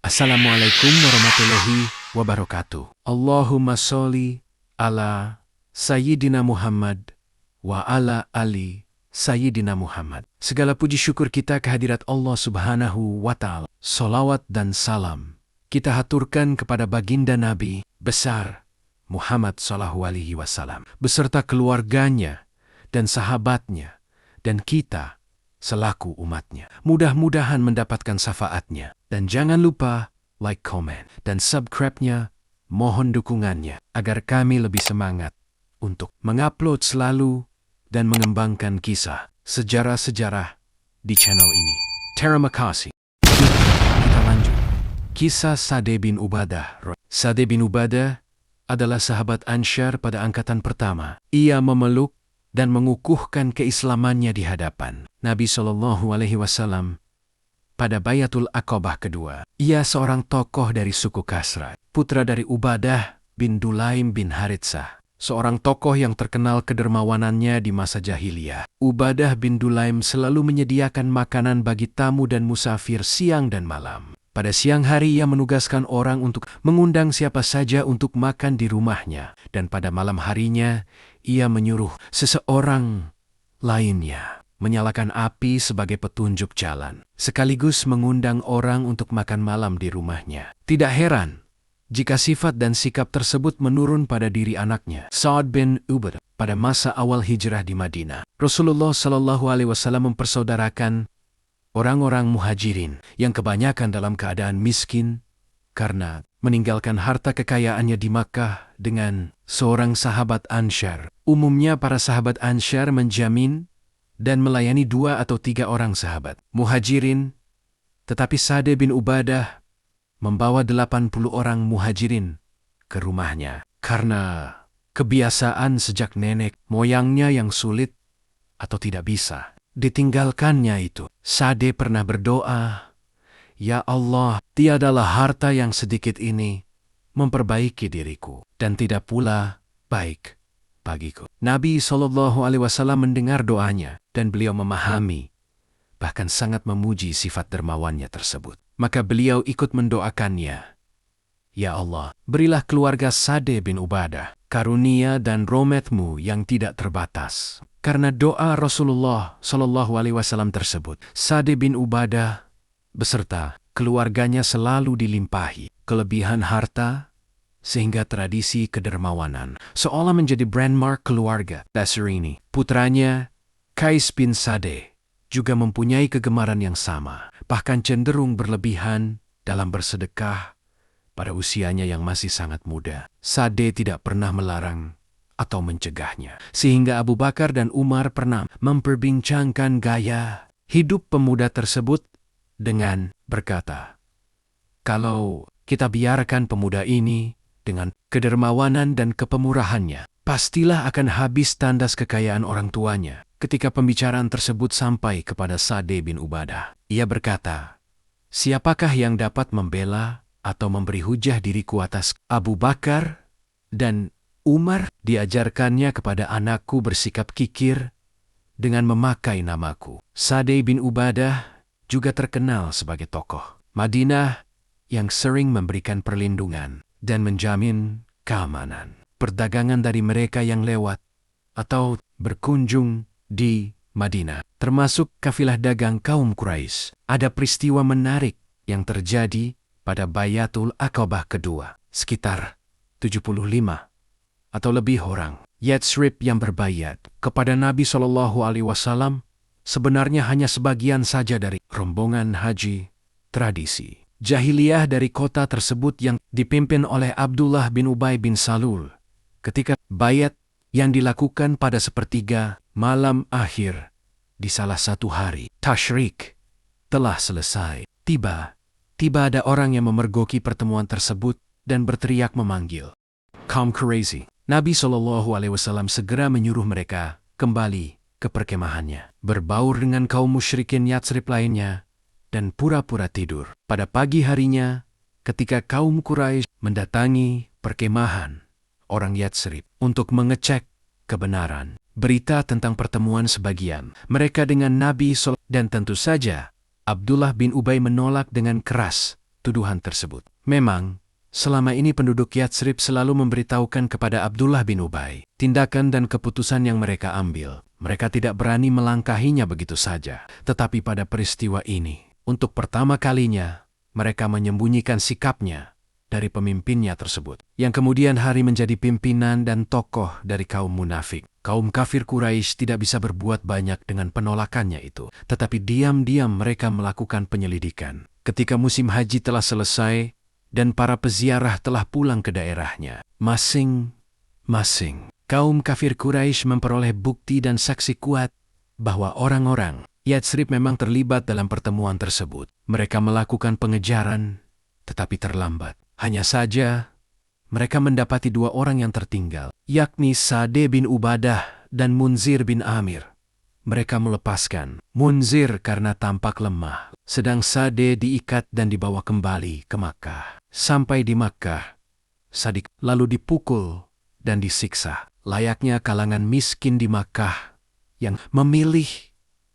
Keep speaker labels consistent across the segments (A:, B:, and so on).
A: Assalamualaikum warahmatullahi wabarakatuh. Allahumma sholli ala Sayyidina Muhammad wa ala ali Sayyidina Muhammad. Segala puji syukur kita kehadirat Allah Subhanahu wa Ta'ala. Salawat dan salam kita haturkan kepada baginda Nabi besar Muhammad sallallahu alaihi wasallam beserta keluarganya dan sahabatnya dan kita selaku umatnya. Mudah-mudahan mendapatkan syafaatnya. Dan jangan lupa like, comment, dan subscribe-nya. Mohon dukungannya agar kami lebih semangat untuk mengupload selalu dan mengembangkan kisah sejarah-sejarah di channel ini. Terima kasih. Kita lanjut. Kisah Sa'd bin Ubadah. Sa'd bin Ubadah adalah sahabat Ansyar pada angkatan pertama. Ia memeluk dan mengukuhkan keislamannya di hadapan Nabi SAW pada Bayatul Aqabah kedua. Ia seorang tokoh dari suku Khazraj, putra dari Ubadah bin Dulaim bin Haritsah, seorang tokoh yang terkenal kedermawanannya di masa jahiliyah. Ubadah bin Dulaim selalu menyediakan makanan bagi tamu dan musafir siang dan malam. Pada siang hari ia menugaskan orang untuk mengundang siapa saja untuk makan di rumahnya, dan pada malam harinya ia menyuruh seseorang lainnya menyalakan api sebagai petunjuk jalan, sekaligus mengundang orang untuk makan malam di rumahnya. Tidak heran jika sifat dan sikap tersebut menurun pada diri anaknya, Sa'd bin Ubadah, pada masa awal hijrah di Madinah. Rasulullah SAW mempersaudarakan orang-orang muhajirin yang kebanyakan dalam keadaan miskin karena meninggalkan harta kekayaannya di Makkah dengan seorang sahabat Ansyar. Umumnya para sahabat Ansyar menjamin dan melayani 2 atau 3 orang sahabat muhajirin, tetapi Sa'd bin Ubadah membawa 80 orang muhajirin ke rumahnya karena kebiasaan sejak nenek moyangnya yang sulit atau tidak bisa ditinggalkannya itu. Sa'd pernah berdoa, "Ya Allah, tiadalah harta yang sedikit ini memperbaiki diriku, dan tidak pula baik bagiku." Nabi SAW mendengar doanya, dan beliau memahami, bahkan sangat memuji sifat dermawannya tersebut. Maka beliau ikut mendoakannya, "Ya Allah, berilah keluarga Sa'd bin Ubadah karunia dan rahmat-Mu yang tidak terbatas." Karena doa Rasulullah SAW tersebut, Sa'd bin Ubadah beserta keluarganya selalu dilimpahi kelebihan harta, sehingga tradisi kedermawanan seolah menjadi brandmark keluarga Basrini. Putranya, Qais bin Sa'd, juga mempunyai kegemaran yang sama, bahkan cenderung berlebihan dalam bersedekah pada usianya yang masih sangat muda. Sa'd tidak pernah melarang atau mencegahnya, sehingga Abu Bakar dan Umar pernah memperbincangkan gaya hidup pemuda tersebut dengan berkata, "Kalau kita biarkan pemuda ini dengan kedermawanan dan kepemurahannya, pastilah akan habis tandas kekayaan orang tuanya." Ketika pembicaraan tersebut sampai kepada Sa'd bin Ubadah, ia berkata, "Siapakah yang dapat membela atau memberi hujah diriku atas Abu Bakar dan Umar?" Diajarkannya kepada anakku bersikap kikir dengan memakai namaku. Sa'd bin Ubadah juga terkenal sebagai tokoh Madinah yang sering memberikan perlindungan dan menjamin keamanan perdagangan dari mereka yang lewat atau berkunjung di Madinah, termasuk kafilah dagang kaum Quraisy. Ada peristiwa menarik yang terjadi pada Bayatul Aqabah kedua. Sekitar 75 atau lebih orang Yatsrib yang berbayat kepada Nabi SAW sebenarnya hanya sebagian saja dari rombongan haji tradisi jahiliyah dari kota tersebut yang dipimpin oleh Abdullah bin Ubay bin Salul. Ketika bayat yang dilakukan pada sepertiga malam akhir di salah satu hari Tashrik telah selesai, tiba ada orang yang memergoki pertemuan tersebut dan berteriak memanggil, "Kaum Quraisy." Nabi SAW segera menyuruh mereka kembali ke perkemahannya, berbaur dengan kaum musyrikin Yatsrib lainnya, dan pura-pura tidur. Pada pagi harinya, ketika kaum Quraisy mendatangi perkemahan orang Yatsrib untuk mengecek kebenaran berita tentang pertemuan sebagian mereka dengan Nabi SAW, dan tentu saja Abdullah bin Ubay menolak dengan keras tuduhan tersebut. Memang, selama ini penduduk Yatsrib selalu memberitahukan kepada Abdullah bin Ubay tindakan dan keputusan yang mereka ambil. Mereka tidak berani melangkahinya begitu saja. Tetapi pada peristiwa ini, untuk pertama kalinya, mereka menyembunyikan sikapnya dari pemimpinnya tersebut, yang kemudian hari menjadi pimpinan dan tokoh dari kaum munafik. Kaum kafir Quraisy tidak bisa berbuat banyak dengan penolakannya itu, tetapi diam-diam mereka melakukan penyelidikan. Ketika musim haji telah selesai dan para peziarah telah pulang ke daerahnya, masing-masing kaum kafir Quraisy memperoleh bukti dan saksi kuat bahwa orang-orang Yatsrib memang terlibat dalam pertemuan tersebut. Mereka melakukan pengejaran, tetapi terlambat. Hanya saja, mereka mendapati dua orang yang tertinggal, yakni Sa'd bin Ubadah dan Munzir bin Amir. Mereka melepaskan Munzir karena tampak lemah, sedang Sa'd diikat dan dibawa kembali ke Makkah. Sampai di Makkah, Sa'd lalu dipukul dan disiksa, layaknya kalangan miskin di Makkah yang memilih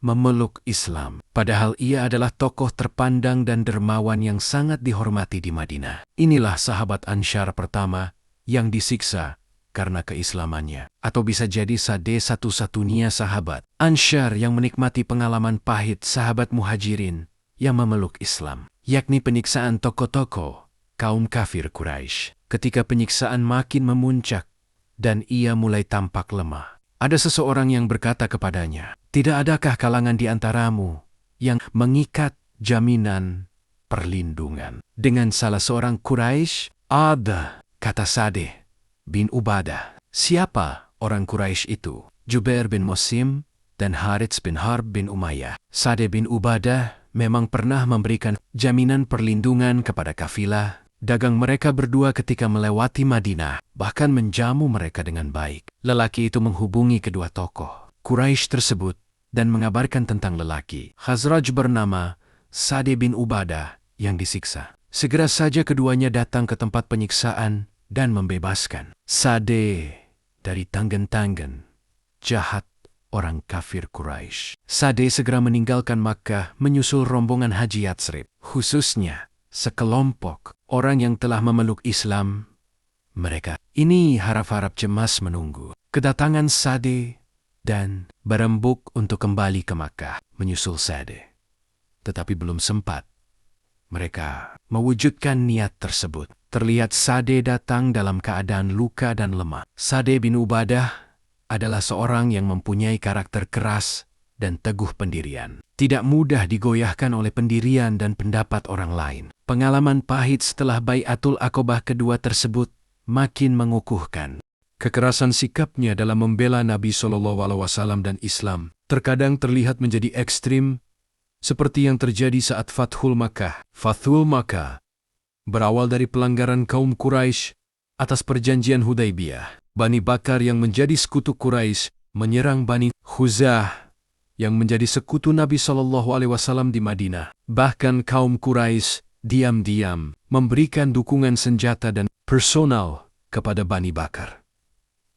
A: memeluk Islam. Padahal ia adalah tokoh terpandang dan dermawan yang sangat dihormati di Madinah. Inilah sahabat Ansyar pertama yang disiksa karena keislamannya. Atau bisa jadi Sa'd satu-satunya sahabat Ansyar yang menikmati pengalaman pahit sahabat Muhajirin yang memeluk Islam, yakni penyiksaan tokoh-tokoh kaum kafir Quraisy. Ketika penyiksaan makin memuncak dan ia mulai tampak lemah, ada seseorang yang berkata kepadanya, "Tidak adakah kalangan di antaramu yang mengikat jaminan perlindungan dengan salah seorang Quraisy?" "Ada," kata Sa'd bin Ubadah. "Siapa orang Quraisy itu?" "Jubair bin Musim dan Harits bin Harb bin Umayyah." Sa'd bin Ubadah memang pernah memberikan jaminan perlindungan kepada kafilah dagang mereka berdua ketika melewati Madinah, bahkan menjamu mereka dengan baik. Lelaki itu menghubungi kedua tokoh Quraisy tersebut dan mengabarkan tentang lelaki Khazraj bernama Sa'd bin Ubadah yang disiksa. Segera saja keduanya datang ke tempat penyiksaan dan membebaskan Sa'd dari tanggan-tanggan jahat orang kafir Quraisy. Sa'd segera meninggalkan Makkah menyusul rombongan Haji Yatsrib, khususnya sekelompok orang yang telah memeluk Islam. Mereka ini harap-harap cemas menunggu kedatangan Sa'd dan berembuk untuk kembali ke Makkah menyusul Sa'd. Tetapi belum sempat mereka mewujudkan niat tersebut. Terlihat Sa'd datang dalam keadaan luka dan lemah. Sa'd bin Ubadah adalah seorang yang mempunyai karakter keras dan teguh pendirian. Tidak mudah digoyahkan oleh pendirian dan pendapat orang lain. Pengalaman pahit setelah Bai'atul Aqobah kedua tersebut makin mengukuhkan. Kekerasan sikapnya dalam membela Nabi SAW dan Islam terkadang terlihat menjadi ekstrim, seperti yang terjadi saat Fathul Makkah. Fathul Makkah berawal dari pelanggaran kaum Quraisy atas perjanjian Hudaybiyah. Bani Bakar yang menjadi sekutu Quraisy menyerang Bani Khuzah yang menjadi sekutu Nabi SAW di Madinah. Bahkan kaum Quraisy diam-diam memberikan dukungan senjata dan personal kepada Bani Bakar.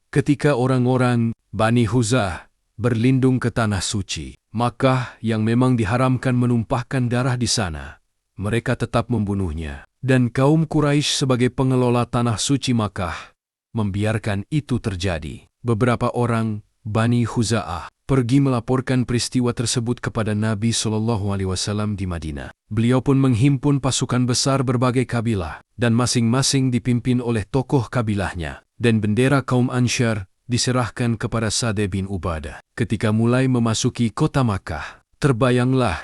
A: Ketika orang-orang Bani Khuzah berlindung ke Tanah Suci, Makkah yang memang diharamkan menumpahkan darah di sana, mereka tetap membunuhnya. Dan kaum Quraisy sebagai pengelola Tanah Suci Makkah membiarkan itu terjadi. Beberapa orang Bani Khuza'ah pergi melaporkan peristiwa tersebut kepada Nabi SAW di Madinah. Beliau pun menghimpun pasukan besar berbagai kabilah dan masing-masing dipimpin oleh tokoh kabilahnya. Dan bendera kaum Ansyar diserahkan kepada Sa'd bin Ubadah. Ketika mulai memasuki kota Makkah, terbayanglah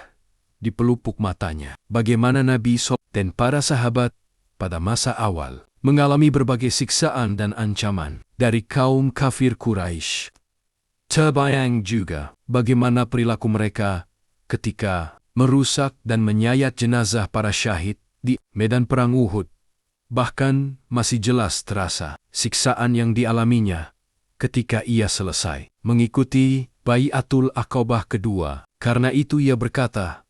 A: di pelupuk matanya bagaimana Nabi SAW dan para sahabat pada masa awal mengalami berbagai siksaan dan ancaman dari kaum kafir Quraisy. Terbayang juga bagaimana perilaku mereka ketika merusak dan menyayat jenazah para syahid di medan perang Uhud. Bahkan masih jelas terasa siksaan yang dialaminya ketika ia selesai mengikuti Bai'atul Aqobah kedua. Karena itu ia berkata,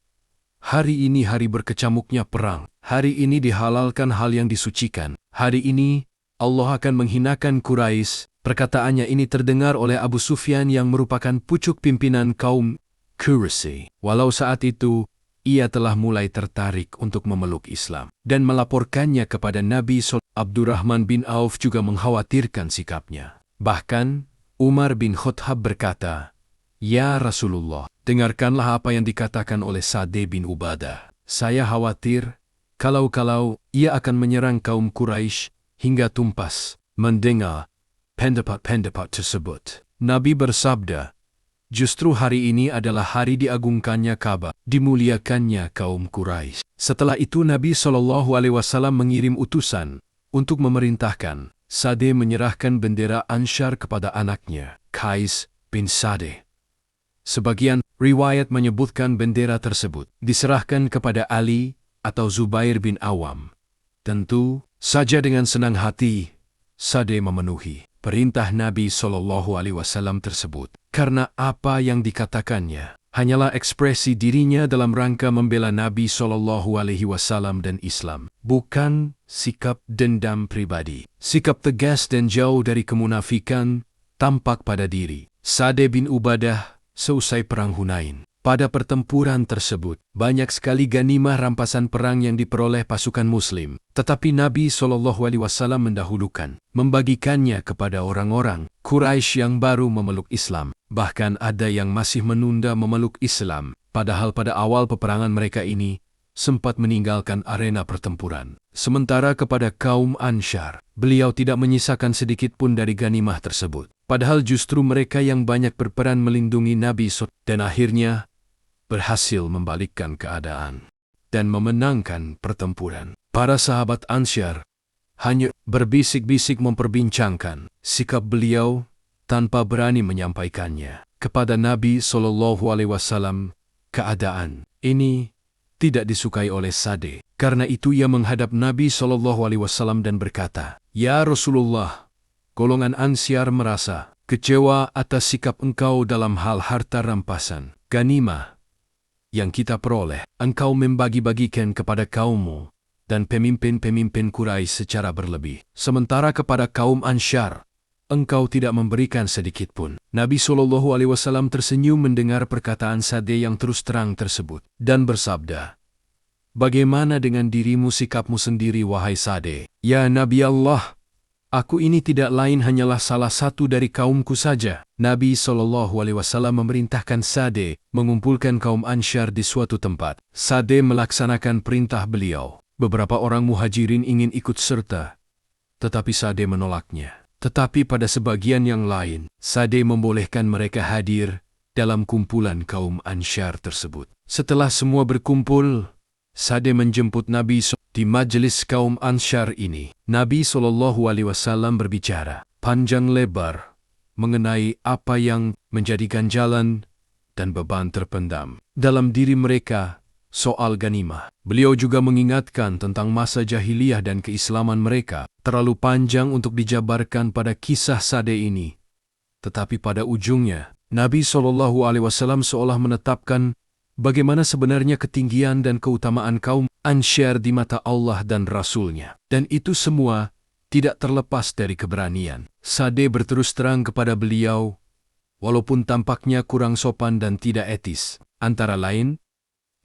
A: "Hari ini hari berkecamuknya perang. Hari ini dihalalkan hal yang disucikan. Hari ini Allah akan menghinakan Quraisy." Perkataannya ini terdengar oleh Abu Sufyan yang merupakan pucuk pimpinan kaum Quraisy. Walau saat itu ia telah mulai tertarik untuk memeluk Islam dan melaporkannya kepada Nabi SAW. Abdurrahman bin Auf juga mengkhawatirkan sikapnya. Bahkan, Umar bin Khattab berkata, "Ya Rasulullah, dengarkanlah apa yang dikatakan oleh Sa'd bin Ubadah. Saya khawatir kalau ia akan menyerang kaum Quraisy hingga tumpas." Mendengar pendapat tersebut, Nabi bersabda, "Justru hari ini adalah hari diagungkannya Ka'bah, dimuliakannya kaum Quraisy." Setelah itu Nabi SAW mengirim utusan untuk memerintahkan Sa'd menyerahkan bendera Ansyar kepada anaknya, Qais bin Sa'd. Sebagian riwayat menyebutkan bendera tersebut diserahkan kepada Ali atau Zubair bin Awam. Tentu saja dengan senang hati, Sa'd memenuhi perintah Nabi SAW tersebut, karena apa yang dikatakannya hanyalah ekspresi dirinya dalam rangka membela Nabi SAW dan Islam, bukan sikap dendam pribadi. Sikap tegas dan jauh dari kemunafikan tampak pada diri Sa'd bin Ubadah seusai Perang Hunain. Pada pertempuran tersebut, banyak sekali ganimah rampasan perang yang diperoleh pasukan Muslim. Tetapi Nabi SAW mendahulukan, membagikannya kepada orang-orang Quraisy yang baru memeluk Islam. Bahkan ada yang masih menunda memeluk Islam, padahal pada awal peperangan mereka ini sempat meninggalkan arena pertempuran. Sementara kepada kaum Ansyar, beliau tidak menyisakan sedikit pun dari ganimah tersebut. Padahal justru mereka yang banyak berperan melindungi Nabi SAW dan akhirnya berhasil membalikkan keadaan dan memenangkan pertempuran. Para sahabat Ansyar hanya berbisik-bisik memperbincangkan sikap beliau tanpa berani menyampaikannya kepada Nabi SAW. Keadaan ini tidak disukai oleh Sa'd. Karena itu ia menghadap Nabi SAW dan berkata, "Ya Rasulullah, golongan Ansyar merasa kecewa atas sikap engkau dalam hal harta rampasan, ganimah yang kita peroleh. Engkau membagi-bagikan kepada kaummu dan pemimpin-pemimpin Quraisy secara berlebih. Sementara kepada kaum Ansyar, engkau tidak memberikan sedikit pun." Nabi SAW tersenyum mendengar perkataan Sa'd yang terus terang tersebut dan bersabda, "Bagaimana dengan dirimu, sikapmu sendiri, wahai Sa'd?" "Ya Nabi Allah, aku ini tidak lain hanyalah salah satu dari kaumku saja." Nabi SAW memerintahkan Sa'd mengumpulkan kaum Ansyar di suatu tempat. Sa'd melaksanakan perintah beliau. Beberapa orang muhajirin ingin ikut serta, tetapi Sa'd menolaknya. Tetapi pada sebagian yang lain, Sa'd membolehkan mereka hadir dalam kumpulan kaum Ansyar tersebut. Setelah semua berkumpul, Sa'd menjemput Nabi di majelis kaum Ansyar ini. Nabi SAW berbicara panjang lebar mengenai apa yang menjadi ganjalan dan beban terpendam dalam diri mereka soal ganimah. Beliau juga mengingatkan tentang masa jahiliyah dan keislaman mereka. Terlalu panjang untuk dijabarkan pada kisah Sa'd ini. Tetapi pada ujungnya, Nabi SAW seolah menetapkan bagaimana sebenarnya ketinggian dan keutamaan kaum Ansyar di mata Allah dan Rasul-Nya. Dan itu semua tidak terlepas dari keberanian. Sa'd berterus terang kepada beliau, walaupun tampaknya kurang sopan dan tidak etis. Antara lain,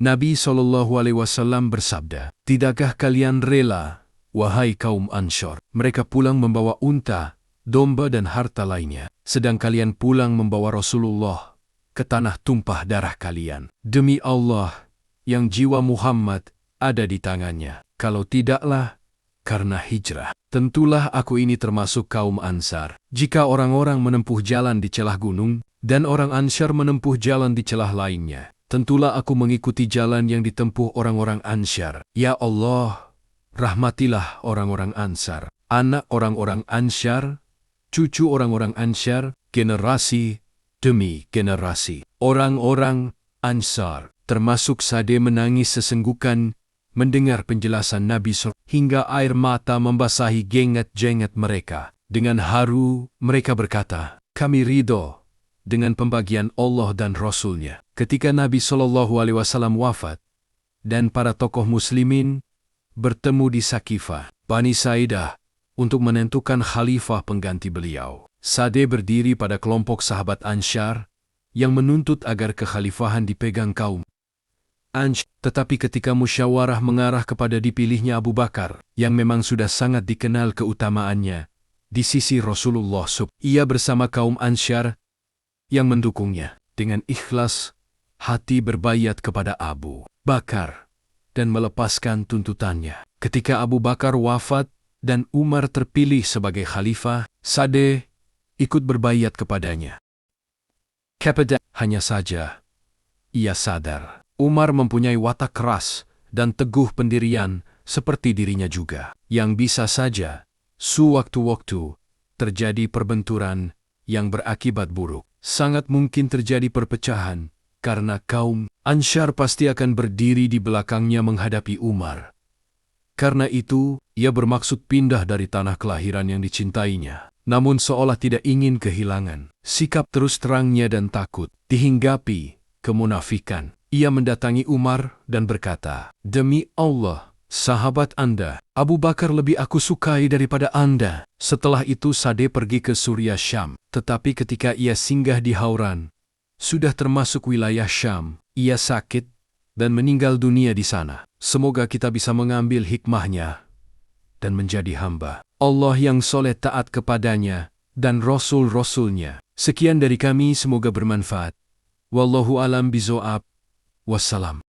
A: Nabi SAW bersabda, "Tidakkah kalian rela, wahai kaum Ansyar, mereka pulang membawa unta, domba dan harta lainnya, sedang kalian pulang membawa Rasulullah ke tanah tumpah darah kalian? Demi Allah, yang jiwa Muhammad ada di tangannya, kalau tidaklah karena hijrah, tentulah aku ini termasuk kaum Ansar. Jika orang-orang menempuh jalan di celah gunung, dan orang Ansyar menempuh jalan di celah lainnya, tentulah aku mengikuti jalan yang ditempuh orang-orang Ansyar. Ya Allah, rahmatilah orang-orang Ansar, anak orang-orang Ansyar, cucu orang-orang Ansyar, generasi demi generasi." Orang-orang Ansar, termasuk Sa'd, menangis sesenggukan mendengar penjelasan Nabi SAW hingga air mata membasahi jengat-jengat mereka. Dengan haru, mereka berkata, "Kami ridho dengan pembagian Allah dan Rasul-Nya." Ketika Nabi SAW wafat dan para tokoh muslimin bertemu di Sakifah, Bani Sa'idah, untuk menentukan khalifah pengganti beliau, Sa'd berdiri pada kelompok sahabat Ansyar yang menuntut agar kekhalifahan dipegang kaum Tetapi ketika musyawarah mengarah kepada dipilihnya Abu Bakar, yang memang sudah sangat dikenal keutamaannya di sisi Rasulullah ia bersama kaum Ansyar yang mendukungnya dengan ikhlas hati berbaiat kepada Abu Bakar dan melepaskan tuntutannya. Ketika Abu Bakar wafat dan Umar terpilih sebagai khalifah, Sa'd ikut berbaiat kepadanya. Hanya saja, ia sadar Umar mempunyai watak keras dan teguh pendirian seperti dirinya juga, yang bisa saja sewaktu-waktu terjadi perbenturan yang berakibat buruk. Sangat mungkin terjadi perpecahan karena kaum Ansyar pasti akan berdiri di belakangnya menghadapi Umar. Karena itu, ia bermaksud pindah dari tanah kelahiran yang dicintainya. Namun seolah tidak ingin kehilangan sikap terus terangnya dan takut dihinggapi kemunafikan. Ia mendatangi Umar dan berkata, "Demi Allah, sahabat Anda, Abu Bakar lebih aku sukai daripada Anda." Setelah itu Sa'd pergi ke Suriah Syam. Tetapi ketika ia singgah di Hauran, sudah termasuk wilayah Syam, ia sakit dan meninggal dunia di sana. Semoga kita bisa mengambil hikmahnya dan menjadi hamba Allah yang soleh taat kepadanya dan Rasul-Rasulnya. Sekian dari kami, semoga bermanfaat. Wallahu alam bizoab. Wassalam.